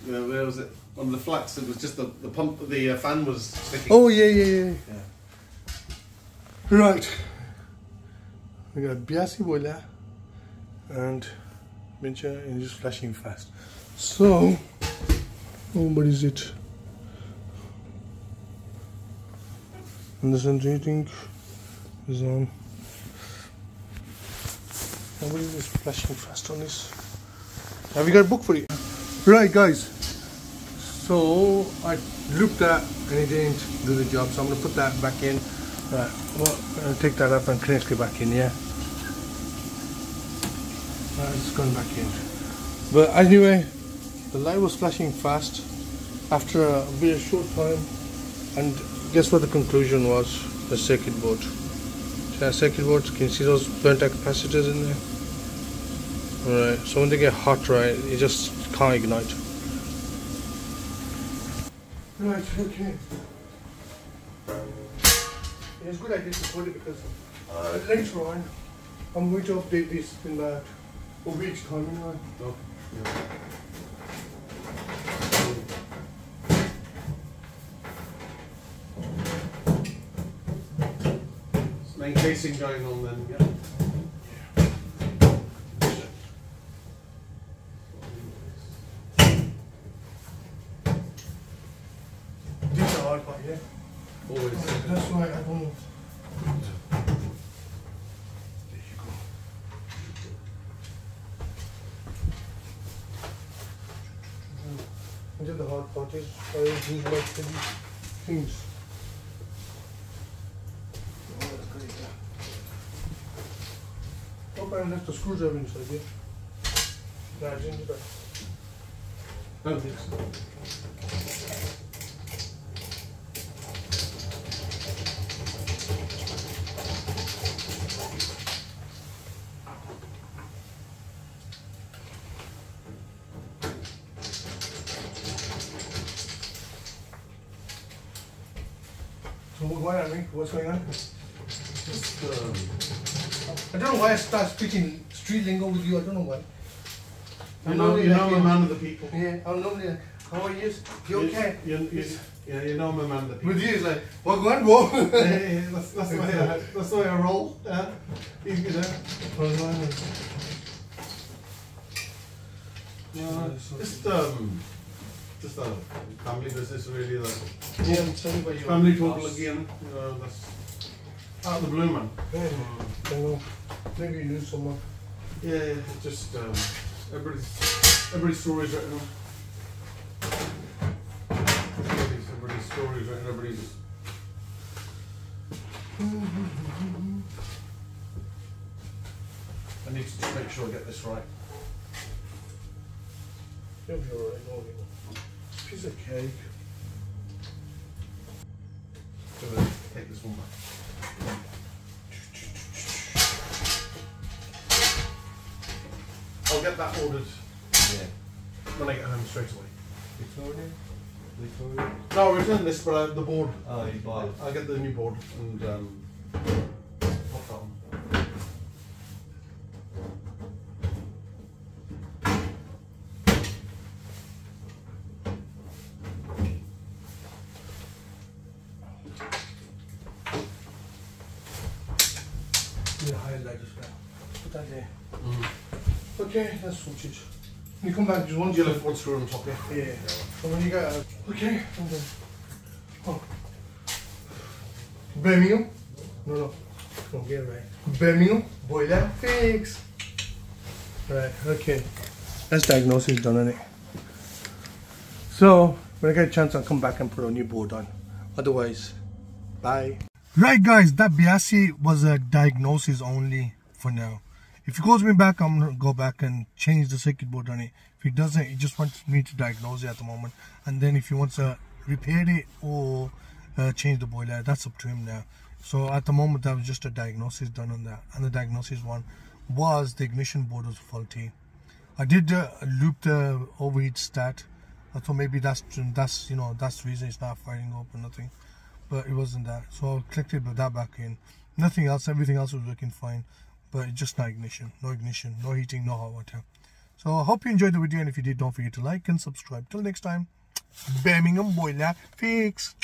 where was it? On the flats, it was just the pump, the fan was sticking. Oh yeah. Right. We got Biasi boiler and Mincha and just flashing fast. So, what is it? And the sun heating is on. And what is this flashing fast on this? Have you got a book for you? Right, guys. So I looped that and it didn't do the job, so I'm gonna put that back in. Right, well, I'm gonna take that up and connect it back in, yeah. Right, it's gone back in. But anyway, the light was flashing fast after a very short time, and guess what the conclusion was? The circuit board. So circuit board, can you see those burnt out capacitors in there? Alright, so when they get hot, right, it just can't ignite. Right, okay. It's a good idea to put it because later on I'm going to update this in about a week's time anyway. Oh, yeah. There's main casing going on then, yeah. These are hard part, yeah? Always. That's why I don't. There you go. Into the hard part is I use like these things. Oh, that's great. Hope I left the screwdriver inside here. No, I didn't do that. I don't think so. So why are we? What's going on? Just, I don't know why I start speaking street lingo with you. I don't know why. you know I'm a man of the people. Yeah, I'm normally like, how are you? You okay? You know I'm a man of the people. With you, it's like, what going on? Yeah, that's the way I roll. Yeah. You know. Just a family business really. Yeah, I'm sorry about you. Family total again. That's out of the blue, man. Yeah, I know. Maybe you knew someone. Yeah, it's just everybody's stories written. Everybody's stories written. Everybody's. I need to just make sure I get this right. You'll be alright, won't you? Piece of cake. I'm gonna take this one back. I'll get that ordered. Yeah. When I get home straight away. Victoria? No, I'll return this, but the board. Oh, you buy it. I'll get the new board and pop that on. Yeah, highlight this now. Put that there. Okay, that's sorted. When you come back, just one You'll have one screw on top, yeah? Yeah. So when you get out, okay, and then. Oh. Birmingham? No. Don't get it right. Birmingham boiler fix. Right, okay. That's diagnosis done on it. So when I get a chance, I'll come back and put a new board on. Otherwise, bye. Right guys, that Biasi was a diagnosis only for now. If he calls me back, I'm going to go back and change the circuit board on it. If he doesn't, he just wants me to diagnose it at the moment. And then if he wants to repair it or change the boiler, that's up to him now. So at the moment, that was just a diagnosis done on that. And the diagnosis one was the ignition board was faulty. I did loop the overheat stat. I thought maybe that's the reason it's not firing up or nothing. But it wasn't that. So I clicked that back in. Nothing else, everything else was working fine. But it's just no ignition, no heating, no hot water. So I hope you enjoyed the video, and if you did, don't forget to like and subscribe. Till next time, Birmingham Boiler Fix.